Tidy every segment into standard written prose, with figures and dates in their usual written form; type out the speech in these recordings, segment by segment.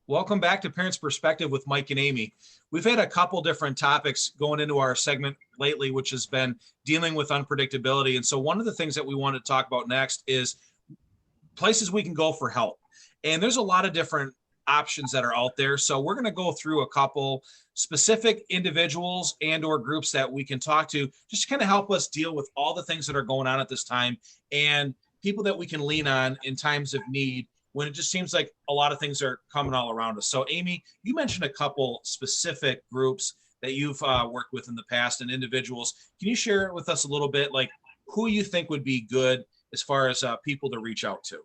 Welcome back to Parents Perspective with Mike and Amy. We've had a couple different topics going into our segment lately, which has been dealing with unpredictability. And so one of the things that we want to talk about next is places we can go for help. And there's a lot of different options that are out there. So we're going to go through a couple specific individuals and or groups that we can talk to just to kind of help us deal with all the things that are going on at this time and people that we can lean on in times of need when it just seems like a lot of things are coming all around us. So Amy, you mentioned a couple specific groups that you've worked with in the past and individuals. Can you share with us a little bit, like who you think would be good as far as people to reach out to?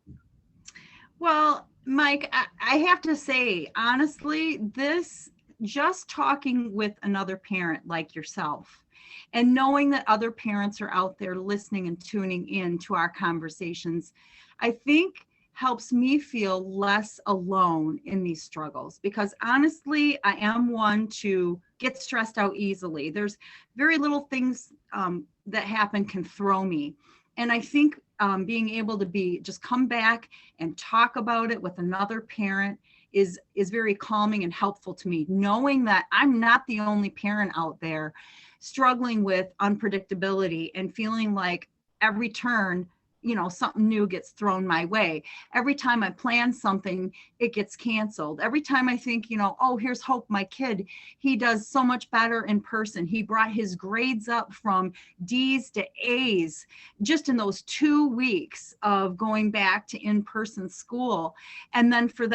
Well, Mike, I have to say, honestly, this just talking with another parent like yourself and knowing that other parents are out there listening and tuning in to our conversations, I think helps me feel less alone in these struggles, because honestly, I am one to get stressed out easily. There's very little things that happen can throw me. And I think being able to just come back and talk about it with another parent is very calming and helpful to me, knowing that I'm not the only parent out there struggling with unpredictability and feeling like every turn, something new gets thrown my way. Every time I plan something, it gets canceled. Every time I think, oh, here's hope, my kid, he does so much better in person. He brought his grades up from D's to A's just in those 2 weeks of going back to in-person school. And then for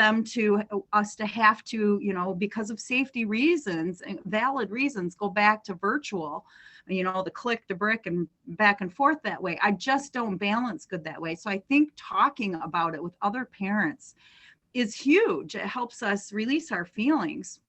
us to have to, because of safety reasons and valid reasons, go back to virtual. The click to brick and back and forth that way. I just don't balance good that way. So I think talking about it with other parents is huge. It helps us release our feelings.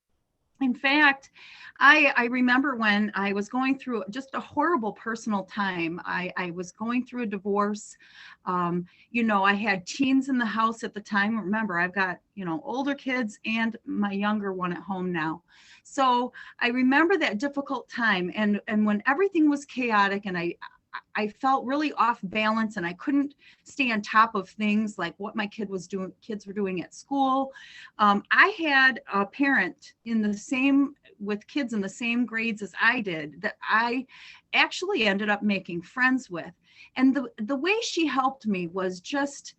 In fact, I remember when I was going through just a horrible personal time. I was going through a divorce. I had teens in the house at the time. Remember, I've got, older kids and my younger one at home now. So I remember that difficult time. And when everything was chaotic and I felt really off balance and I couldn't stay on top of things like what my kids were doing at school. I had a parent with kids in the same grades as I did that I actually ended up making friends with. And the way she helped me was just,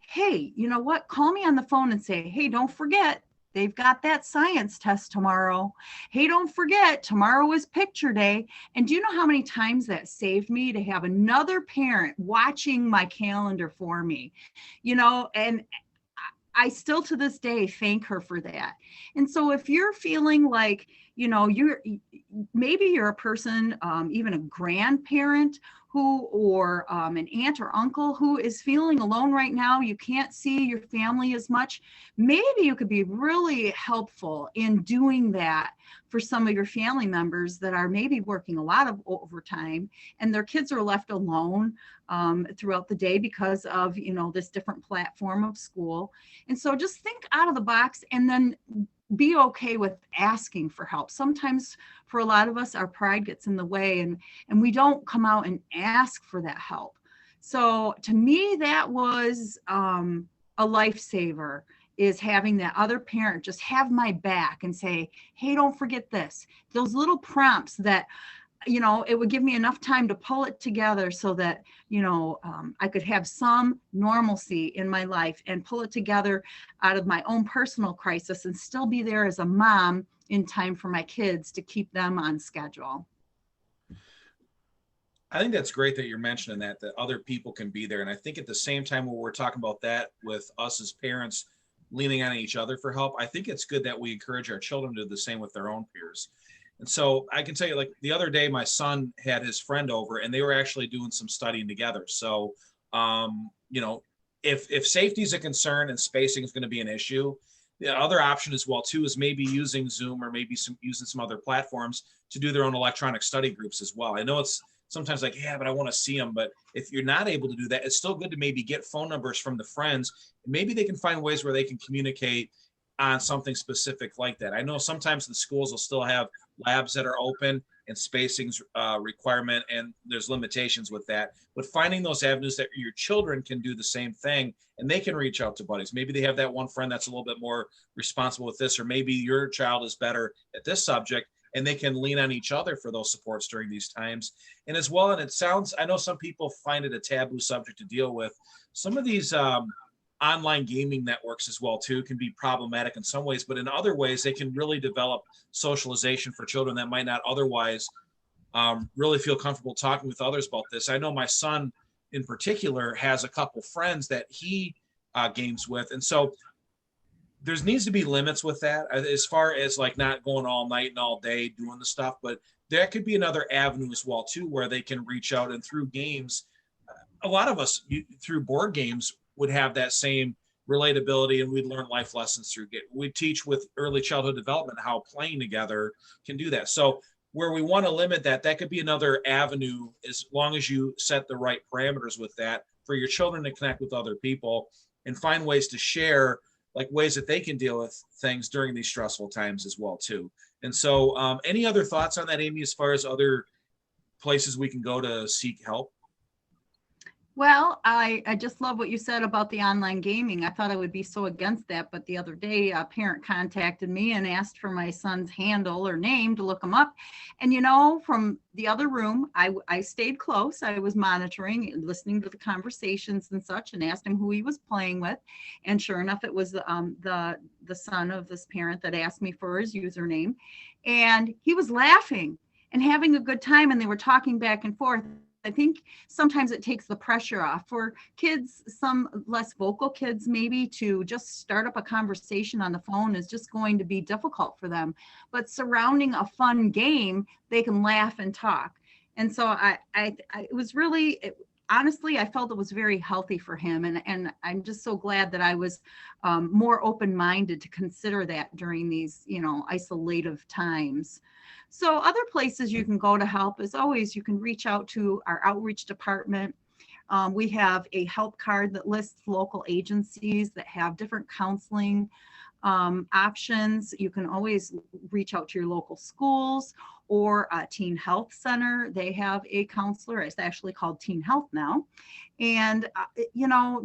hey, you know what? Call me on the phone and say, hey, don't forget, they've got that science test tomorrow. Hey, don't forget, tomorrow is picture day. And do you know how many times that saved me to have another parent watching my calendar for me? And I still to this day thank her for that. And so if you're feeling like, maybe you're a person, even a grandparent or an aunt or uncle who is feeling alone right now, you can't see your family as much, maybe you could be really helpful in doing that for some of your family members that are maybe working a lot of overtime and their kids are left alone throughout the day because of, this different platform of school. And so just think out of the box and then be okay with asking for help. Sometimes for a lot of us, our pride gets in the way and we don't come out and ask for that help. So to me, that was a lifesaver, is having that other parent just have my back and say, hey, don't forget this. Those little prompts that, it would give me enough time to pull it together so that, I could have some normalcy in my life and pull it together out of my own personal crisis and still be there as a mom in time for my kids to keep them on schedule. I think that's great that you're mentioning that other people can be there. And I think at the same time, when we're talking about that with us as parents leaning on each other for help, I think it's good that we encourage our children to do the same with their own peers. And so I can tell you, like the other day, my son had his friend over and they were actually doing some studying together. So, if safety is a concern and spacing is going to be an issue, the other option as well too is maybe using Zoom or maybe using some other platforms to do their own electronic study groups as well. I know it's sometimes like, yeah, but I want to see them. But if you're not able to do that, it's still good to maybe get phone numbers from the friends. And maybe they can find ways where they can communicate on something specific like that. I know sometimes the schools will still have labs that are open and spacings requirement, and there's limitations with that. But finding those avenues that your children can do the same thing, and they can reach out to buddies. Maybe they have that one friend that's a little bit more responsible with this, or maybe your child is better at this subject, and they can lean on each other for those supports during these times. And as well, and it sounds, I know some people find it a taboo subject to deal with. Some of these online gaming networks as well too can be problematic in some ways, but in other ways they can really develop socialization for children that might not otherwise really feel comfortable talking with others about this. I know my son in particular has a couple friends that he games with, and so there needs to be limits with that as far as like not going all night and all day doing the stuff, but that could be another avenue as well too, where they can reach out. And through games, a lot of us through board games would have that same relatability, and we'd learn life lessons through it. We teach with early childhood development how playing together can do that. So where we want to limit that, that could be another avenue, as long as you set the right parameters with that, for your children to connect with other people and find ways to share, like ways that they can deal with things during these stressful times as well too. And so any other thoughts on that, Amy, as far as other places we can go to seek help? Well, I just love what you said about the online gaming. I thought I would be so against that, but the other day a parent contacted me and asked for my son's handle or name to look him up. And from the other room, I stayed close. I was monitoring and listening to the conversations and such, and asked him who he was playing with. And sure enough, it was the son of this parent that asked me for his username. And he was laughing and having a good time, and they were talking back and forth. I think sometimes it takes the pressure off for kids, some less vocal kids, maybe, to just start up a conversation on the phone is just going to be difficult for them. But surrounding a fun game, they can laugh and talk. And so it was really, honestly, I felt it was very healthy for him. And I'm just so glad that I was more open-minded to consider that during these, isolative times. So other places you can go to help, as always, you can reach out to our outreach department. We have a help card that lists local agencies that have different counseling options. You can always reach out to your local schools or a teen health center. They have a counselor. It's actually called Teen Health now. And,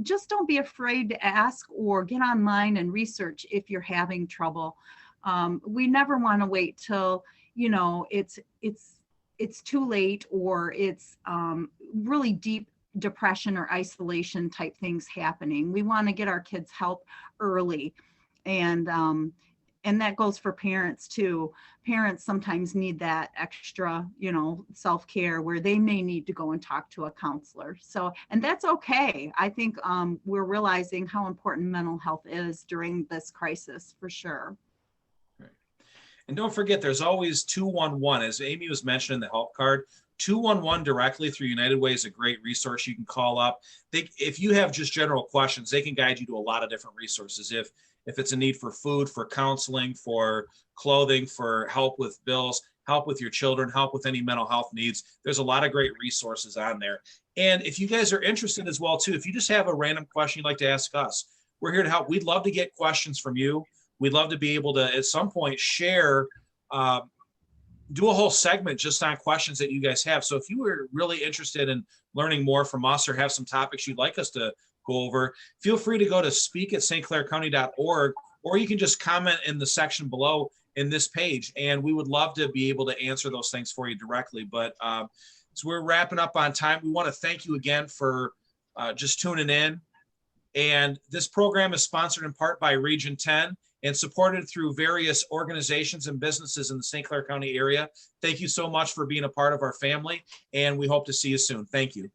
just don't be afraid to ask or get online and research if you're having trouble. We never want to wait till it's too late, or it's really deep depression or isolation type things happening. We want to get our kids help early, and that goes for parents too. Parents sometimes need that extra, self-care, where they may need to go and talk to a counselor. So, and that's okay. I think we're realizing how important mental health is during this crisis, for sure. And don't forget, there's always 211. As Amy was mentioning, the help card, 211 directly through United Way is a great resource you can call up. If you have just general questions, they can guide you to a lot of different resources. If it's a need for food, for counseling, for clothing, for help with bills, help with your children, help with any mental health needs, there's a lot of great resources on there. And if you guys are interested as well too, if you just have a random question you'd like to ask us, we're here to help. We'd love to get questions from you. We'd love to be able to, at some point, share, do a whole segment just on questions that you guys have. So if you were really interested in learning more from us, or have some topics you'd like us to go over, feel free to go to speak@stcounty.org, or you can just comment in the section below in this page, and we would love to be able to answer those things for you directly. But so we're wrapping up on time. We want to thank you again for just tuning in. And this program is sponsored in part by Region 10 and supported through various organizations and businesses in the St. Clair County area. Thank you so much for being a part of our family, and we hope to see you soon. Thank you.